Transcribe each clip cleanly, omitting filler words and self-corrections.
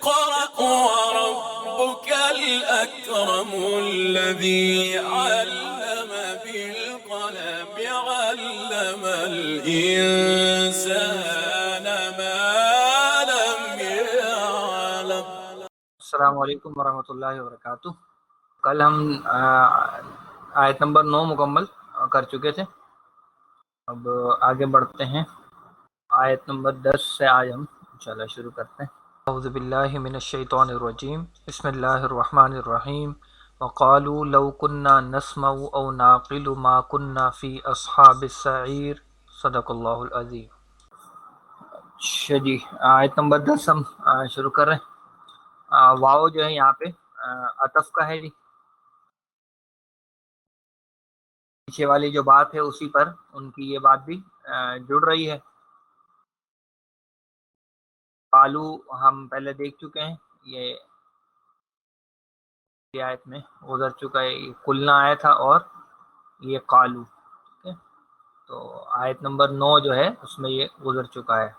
اقرأ وربك الأكرم الذي علم بالقلم علم الإنسان ما لم يعلم۔ السلام علیکم ورحمۃ اللہ وبرکاتہ۔ کل ہم آیت نمبر 9 مکمل کر چکے تھے، اب آگے بڑھتے ہیں۔ آیت نمبر 10 سے آج ہم انشاءاللہ شروع کرتے ہیں۔ اعوذ باللہ من الشیطان الرجیم، بسم اللہ الرحمن الرحیم۔ وقالوا لو كنا نسمع او نعقل ما كنا في اصحاب السعیر، صدق اللہ العظیم۔ اچھا جی، آیت نمبر 10 ہم شروع کر رہے ہیں۔ واو جو ہے یہاں پہ عطف کا ہے جی، پیچھے والی جو بات ہے اسی پر ان کی یہ بات بھی جڑ رہی ہے۔ قالو ہم پہلے دیکھ چکے ہیں، یہ آیت میں گزر چکا ہے، یہ قلنا آیا تھا اور یہ قالو، ٹھیک ہے؟ تو آیت نمبر 9 جو ہے اس میں یہ گزر چکا ہے۔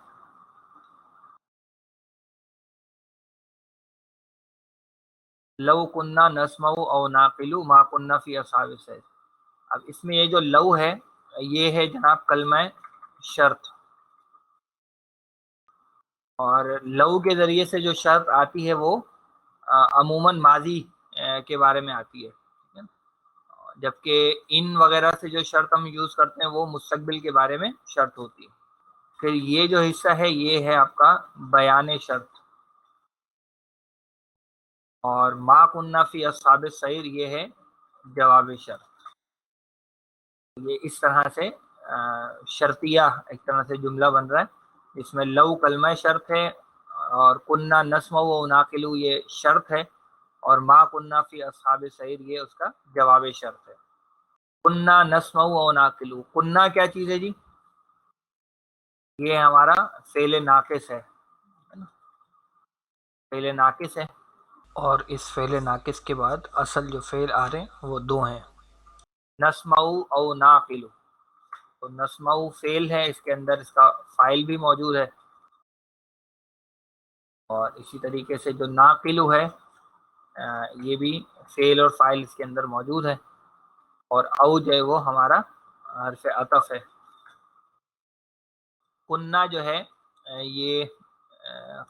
لو کننا نسمع او ناقل ما کننا فی اصحاب السعیر۔ اب اس میں یہ جو لو ہے یہ ہے جناب کلمہ شرط، اور لو کے ذریعے سے جو شرط آتی ہے وہ عموماً ماضی کے بارے میں آتی ہے، ٹھیک ہے؟ جبکہ ان وغیرہ سے جو شرط ہم یوز کرتے ہیں وہ مستقبل کے بارے میں شرط ہوتی ہے۔ پھر یہ جو حصہ ہے یہ ہے آپ کا بیان شرط، اور ما کننا فی اصحاب السعیر یہ ہے جواب شرط۔ یہ اس طرح سے شرطیہ ایک طرح سے جملہ بن رہا ہے، اس میں لو کلمہ شرط ہے، اور کننا نسمع و ناقل یہ شرط ہے، اور ما کننا فی اصحاب السعیر یہ اس کا جواب شرط ہے۔ کننا نسمع و ناقل، کننا کیا چیز ہے جی؟ یہ ہمارا فعل ناقص ہے، فعل ناقص ہے، اور اس فعل ناقص کے بعد اصل جو فعل آ رہے ہیں وہ دو ہیں، نسمع او ناقل۔ تو نسمع فعل ہے، اس کے اندر اس کا فاعل بھی موجود ہے، اور اسی طریقے سے جو ناقل ہے یہ بھی فعل اور فاعل اس کے اندر موجود ہے، اور او جو ہے وہ ہمارا حرف عطف ہے۔ کننا جو ہے یہ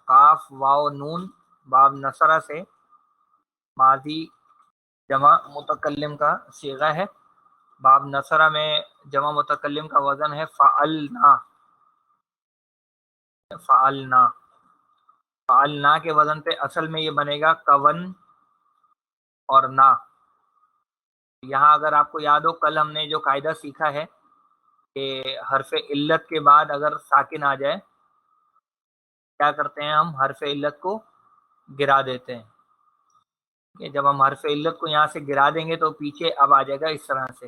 قاف واو نون باب نصرہ سے ماضی جمع متکلم کا صیغہ ہے۔ باب نصرہ میں جمع متکلم کا وزن ہے فعلنا، فعلنا، فعلنا کے وزن پہ اصل میں یہ بنے گا کون اور نا۔ یہاں اگر آپ کو یاد ہو کل ہم نے جو قاعدہ سیکھا ہے کہ حرف علت کے بعد اگر ساکن آ جائے کیا کرتے ہیں ہم؟ حرف علت کو گرا دیتے ہیں، کہ جب ہم حرف علت کو یہاں سے گرا دیں گے تو پیچھے اب آ جائے گا اس طرح سے،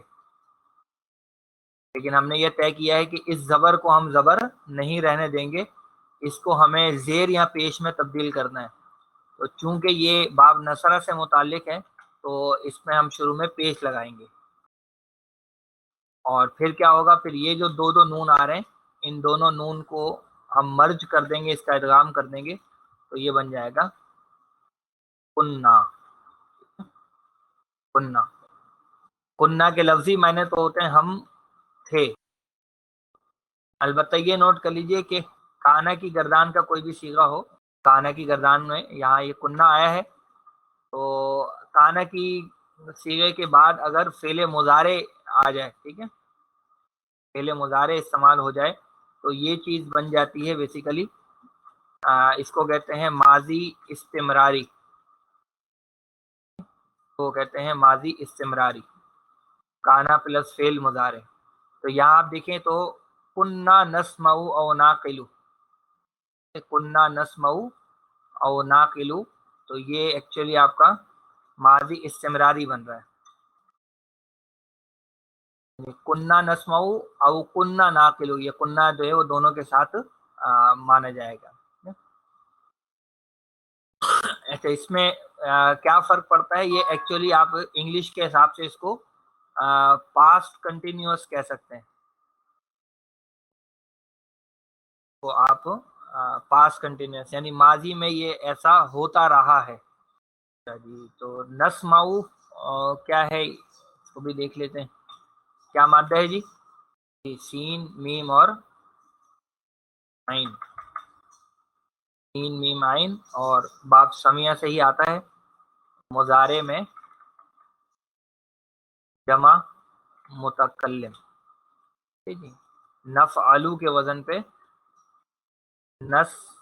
لیکن ہم نے یہ طے کیا ہے کہ اس زبر کو ہم زبر نہیں رہنے دیں گے، اس کو ہمیں زیر یا پیش میں تبدیل کرنا ہے۔ تو چونکہ یہ باب نصرہ سے متعلق ہے تو اس میں ہم شروع میں پیش لگائیں گے، اور پھر کیا ہوگا؟ پھر یہ جو دو دو نون آ رہے ہیں ان دونوں نون کو ہم مرج کر دیں گے، اس کا ادغام کر دیں گے، تو یہ بن جائے گا کننا، کننا۔ کننا کے لفظی معنی تو ہوتے ہیں ہم تھے، البتہ یہ نوٹ کر لیجئے کہ کانا کی گردان کا کوئی بھی صیغہ ہو، کانا کی گردان میں یہاں یہ کننا آیا ہے، تو کانا کی صیغے کے بعد اگر فعل مضارع آ جائے، ٹھیک ہے، فعل مضارع استعمال ہو جائے تو یہ چیز بن جاتی ہے بیسیکلی، اس کو کہتے ہیں ماضی استمراری، کو کہتے ہیں ماضی استمراری، کانا پلس فعل مضارع۔ تو یہاں آپ دیکھیں تو کننا نسمع او ناقل، کننا نسمع او ناقل، تو یہ ایکچولی آپ کا ماضی استمراری بن رہا ہے، کننا نسمع او کننا ناقل، یہ کننا جو ہے وہ دونوں کے ساتھ مانا جائے گا۔ اچھا، اس میں کیا فرق پڑتا ہے؟ یہ ایکچولی آپ انگلش کے حساب سے اس کو پاسٹ کنٹینیوس کہہ سکتے ہیں، تو آپ پاس کنٹینیوس یعنی ماضی میں یہ ایسا ہوتا رہا ہے. جی تو نسمعو کیا ہے اس کو بھی دیکھ لیتے ہیں. کیا مادہ ہے جی؟ سین میم اور عین. سین میم عین اور باب سمیہ سے ہی آتا ہے. مضارع میں جمع متکلم. ٹھیک ہے. نفعلو کے وزن پہ نسمعو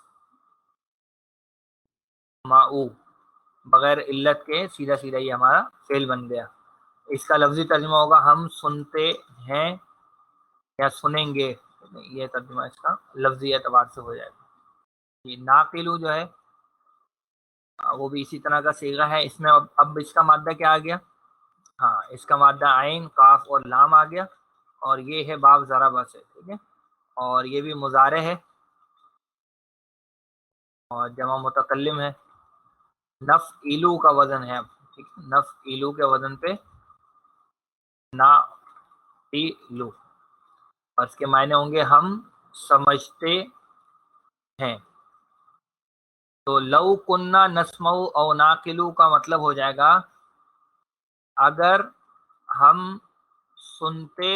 بغیر علت کے سیدھا سیدھا یہ ہمارا فعل بن گیا. اس کا لفظی ترجمہ ہوگا ہم سنتے ہیں یا سنیں گے. یہ ترجمہ اس کا لفظی اعتبار سے ہو جائے گا. یہ ناقلو جو ہے وہ بھی اسی طرح کا صیغہ ہے. اس میں اب اس کا مادہ کیا آ گیا؟ ہاں اس کا مادہ عین قاف اور لام آ گیا اور یہ ہے باب ضربہ سے. ٹھیک ہے. اور یہ بھی مضارع ہے اور جمع متکلم ہے. نفعلو کا وزن ہے. ٹھیک ہے. نفعلو کے وزن پہ ناقلو اور اس کے معنی ہوں گے ہم سمجھتے ہیں. تو لو کننا نسمع او ناقلو کا مطلب ہو جائے گا اگر ہم سنتے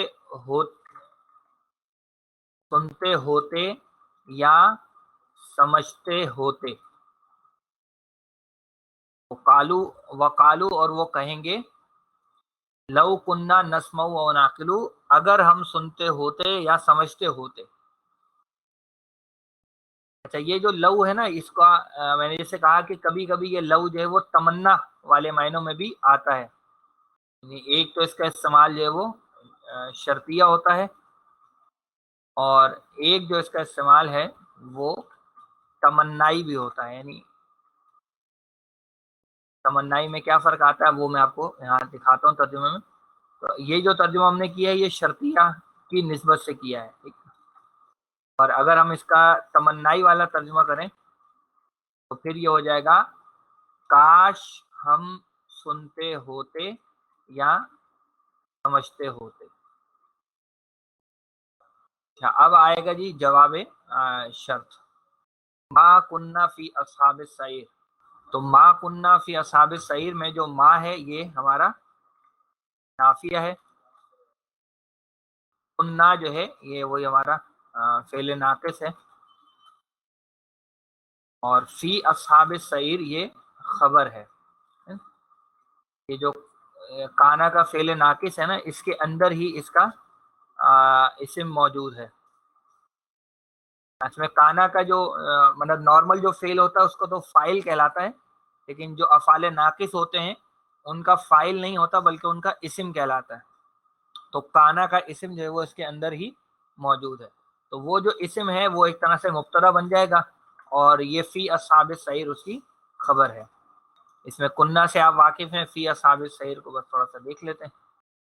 ہوتے یا سمجھتے ہوتے. وقالو اور وہ کہیں گے لو کننا نسمع او ناقلو اگر ہم سنتے ہوتے یا سمجھتے ہوتے. اچھا یہ جو لو ہے نا اس کا میں نے جیسے کہا کہ کبھی کبھی یہ لو جو ہے وہ تمنا والے معنوں میں بھی آتا ہے. ایک تو اس کا استعمال جو ہے وہ شرطیہ ہوتا ہے اور ایک جو اس کا استعمال ہے وہ تمنائی بھی ہوتا ہے. یعنی تمنائی میں کیا فرق آتا ہے وہ میں آپ کو یہاں دکھاتا ہوں ترجمے میں. تو یہ جو ترجمہ ہم نے کیا ہے یہ شرطیہ کی نسبت سے کیا ہے. ٹھیک. اور اگر ہم اس کا تمنائی والا ترجمہ کریں تو پھر یہ ہو جائے گا کاش ہم سنتے ہوتے یا سمجھتے ہوتے. اچھا اب آئے گا جی جواب شرط. ما کننا فی اصحاب السعیر. تو ما کننا فی اصحاب السعیر میں جو ما ہے یہ ہمارا نافیہ ہے. کننا جو ہے یہ وہی ہمارا فعل ناقص ہے اور فی اصحاب السعیر یہ خبر ہے. یہ جو کانا کا فعل ناقص ہے نا اس کے اندر ہی اس کا اسم موجود ہے. اس میں کانا کا جو مطلب نارمل جو فعل ہوتا ہے اس کو تو فاعل کہلاتا ہے لیکن جو افعال ناقص ہوتے ہیں ان کا فاعل نہیں ہوتا بلکہ ان کا اسم کہلاتا ہے. تو کانا کا اسم جو ہے وہ اس کے اندر ہی موجود ہے. تو وہ جو اسم ہے وہ ایک طرح سے مبتدا بن جائے گا اور یہ فی اصحاب السعیر اس کی خبر ہے. اس میں کننا سے آپ واقف ہیں. فی اصحاب السعیر کو بس تھوڑا سا دیکھ لیتے ہیں.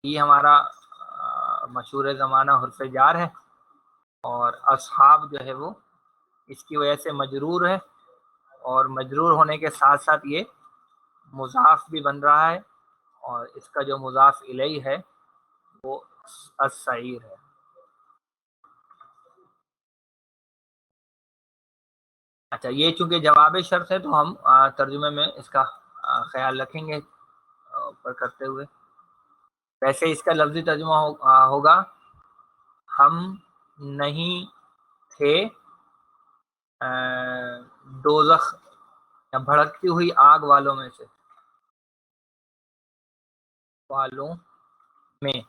یہ ہمارا مشہور زمانہ حرف جار ہے اور اصحاب جو ہے وہ اس کی وجہ سے مجرور ہے اور مجرور ہونے کے ساتھ ساتھ یہ مضاف بھی بن رہا ہے اور اس کا جو مضاف الیہ ہے وہ السعیر ہے. اچھا یہ چونکہ جواب شرط ہے تو ہم ترجمے میں اس کا خیال رکھیں گے اوپر کرتے ہوئے. ویسے اس کا لفظی ترجمہ ہوگا ہم نہیں تھے دوزخ یا بھڑکتی ہوئی آگ والوں میں سے والوں میں.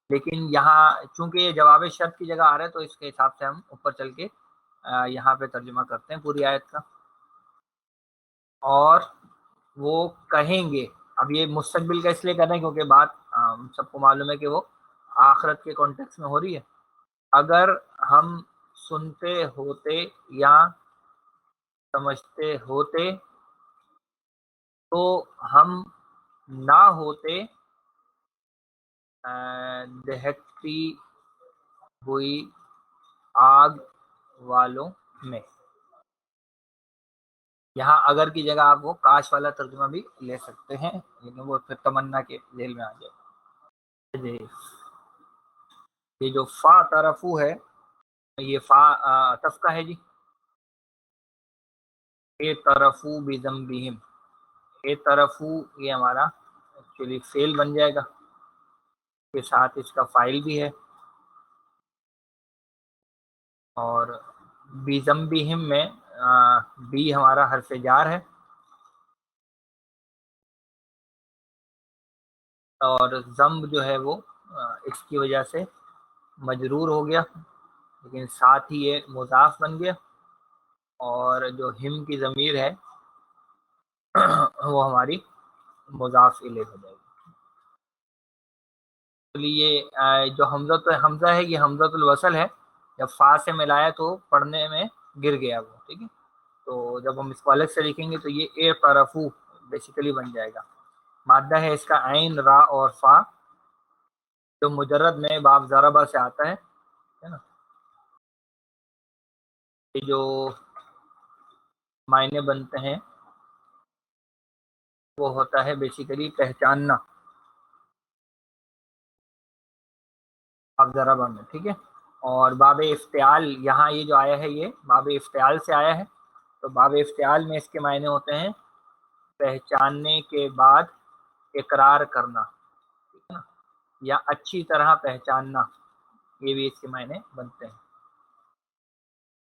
لیکن یہاں چونکہ یہ جواب شرط کی جگہ آ رہا ہے تو اس کے حساب سے ہم اوپر چل کے یہاں پہ ترجمہ کرتے ہیں پوری آیت کا. اور وہ کہیں گے. اب یہ مستقبل کا اس لیے کر رہے ہیں کیونکہ بات سب کو معلوم ہے کہ وہ آخرت کے کانٹیکس میں ہو رہی ہے. اگر ہم سنتے ہوتے یا سمجھتے ہوتے تو ہم نہ ہوتے دہکتی ہوئی آگ والوں میں. یہاں اگر کی جگہ آپ وہ کاش والا ترجمہ بھی لے سکتے ہیں لیکن وہ پھر تمنا کے ذیل میں آ جائے. جی یہ جو فا طرفو ہے یہ فا عطف کا ہے جی اے طرفو بذنبہم، اے طرفو یہ ہمارا ایکچولی فعل بن جائے گا، کے ساتھ اس کا فاعل بھی ہے، اور بذنبہم میں بی ہمارا حرف جار ہے، اور ذنب جو ہے وہ اس کی وجہ سے مجرور ہو گیا، لیکن ساتھ ہی یہ مضاف بن گیا، اور جو ہم کی ضمیر ہے وہ ہماری مضاف الیہ ہو جائے گی۔ تو یہ جو حمزہ ہے یہ حمزہ الوصل ہے، جب فا سے ملایا تو پڑھنے میں گر گیا وہ، ٹھیک ہے، تو جب ہم اس کو الگ سے لکھیں گے تو یہ اے طرفو بیسیکلی بن جائے گا۔ مادہ ہے اس کا عین، را اور فا، جو مجرد میں باب ضربہ سے آتا ہے نا، یہ جو معنی بنتے ہیں وہ ہوتا ہے بیسیکلی پہچاننا باب ضربہ میں، ٹھیک ہے، اور باب افتعال یہاں یہ جو آیا ہے یہ باب افتعال سے آیا ہے، تو باب افتعال میں اس کے معنی ہوتے ہیں پہچاننے کے بعد اقرار کرنا، ٹھیک ہے نا، یا اچھی طرح پہچاننا، یہ بھی اس کے معنی بنتے ہیں،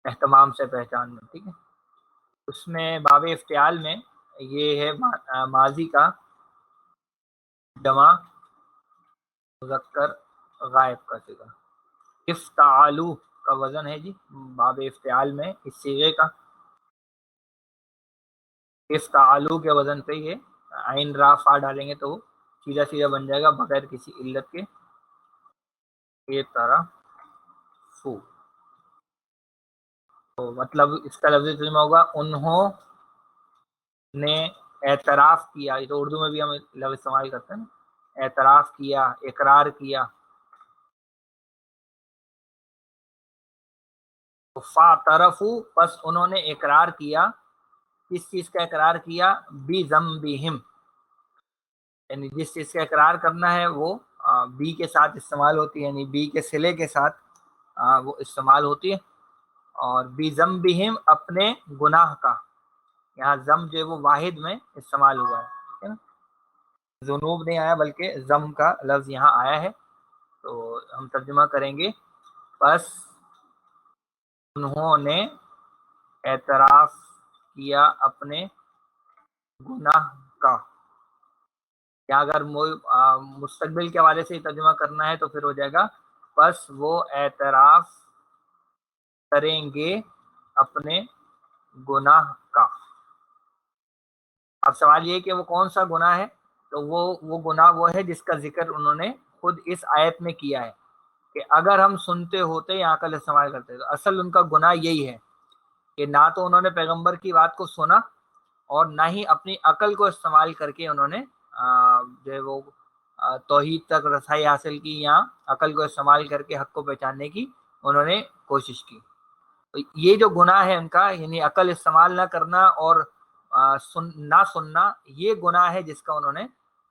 اہتمام سے پہچاننا، ٹھیک ہے۔ اس میں باب افتعال میں یہ ہے ماضی کا جمع مذکر غائب کا صیغہ، افتعالو کا وزن ہے جی باب افتعال میں اس صیغے کا، افتعالو کے وزن پہ یہ عین را فا ڈالیں گے تو وہ سیدھا سیدھا بن جائے گا بغیر کسی علت کے، یہ طرح فو، تو مطلب اس کا لفظ ترجمہ ہوگا انہوں نے اعتراف کیا، یہ تو اردو میں بھی ہم لفظ استعمال کرتے ہیں نا، اعتراف کیا، اقرار کیا، فاعترفوا پس انہوں نے اقرار کیا، کس چیز کا اقرار کیا، بذنبہم، یعنی جس چیز کا اقرار کرنا ہے وہ بی کے ساتھ استعمال ہوتی ہے، یعنی بی کے صلے کے ساتھ وہ استعمال ہوتی ہے، اور بذنبہم اپنے گناہ کا، یہاں ذنب جو ہے وہ واحد میں استعمال ہوا ہے، ٹھیک ہے نا، ذنوب نہیں آیا بلکہ ذنب کا لفظ یہاں آیا ہے، تو ہم ترجمہ کریں گے بس انہوں نے اعتراف کیا اپنے گناہ کا، یا اگر مستقبل کے حوالے سے ترجمہ کرنا ہے تو پھر ہو جائے گا بس وہ اعتراف کریں گے اپنے گناہ کا۔ اب سوال یہ کہ وہ کون سا گناہ ہے، تو وہ گناہ وہ ہے جس کا ذکر انہوں نے خود اس آیت میں کیا ہے، کہ اگر ہم سنتے ہوتے یا عقل استعمال کرتے تو اصل ان کا گناہ یہی ہے کہ نہ تو انہوں نے پیغمبر کی بات کو سنا، اور نہ ہی اپنی عقل کو استعمال کر کے انہوں نے جو ہے وہ توحید تک رسائی حاصل کی، یا عقل کو استعمال کر کے حق کو پہچاننے کی انہوں نے کوشش کی، تو یہ جو گناہ ہے ان کا، یعنی عقل استعمال نہ کرنا اور نہ سننا، یہ گناہ ہے جس کا انہوں نے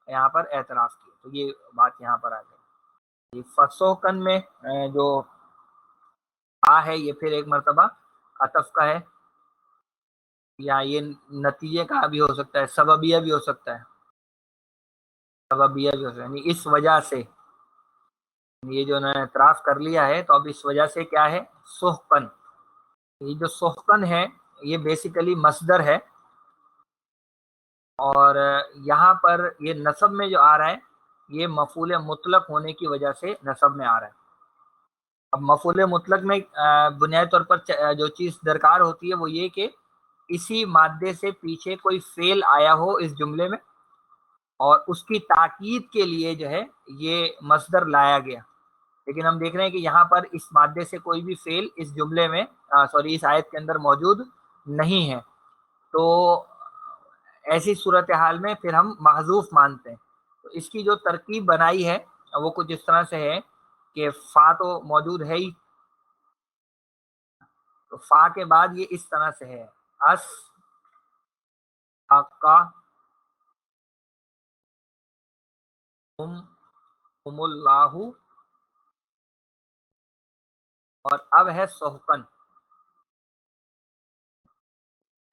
یہاں پر اعتراف کیا، تو یہ بات یہاں پر آ گئی۔ فسوقن میں جو ہے یہ پھر ایک مرتبہ عطف کا ہے، یا یہ نتیجے کا بھی ہو سکتا ہے، سببیہ بھی ہو سکتا ہے، سببیہ بھی ہو سکتا ہے، یعنی اس وجہ سے، یہ جو انہوں نے اعتراف کر لیا ہے تو اب اس وجہ سے کیا ہے، سحقن، یہ جو سحقن ہے یہ بیسیکلی مصدر ہے، اور یہاں پر یہ نصب میں جو آ رہا ہے یہ مفعول مطلق ہونے کی وجہ سے نصب میں آ رہا ہے۔ اب مفعول مطلق میں بنیادی طور پر جو چیز درکار ہوتی ہے وہ یہ کہ اسی مادے سے پیچھے کوئی فعل آیا ہو اس جملے میں، اور اس کی تاکید کے لیے جو ہے یہ مصدر لایا گیا، لیکن ہم دیکھ رہے ہیں کہ یہاں پر اس مادے سے کوئی بھی فعل اس جملے میں اس آیت کے اندر موجود نہیں ہے، تو ایسی صورتحال میں پھر ہم محذوف مانتے ہیں، تو اس کی جو ترکیب بنائی ہے وہ کچھ اس طرح سے ہے کہ فا تو موجود ہے ہی، تو فا کے بعد یہ اس طرح سے ہے، اس کا ہم اللہ، اور اب ہے سحقن،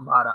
12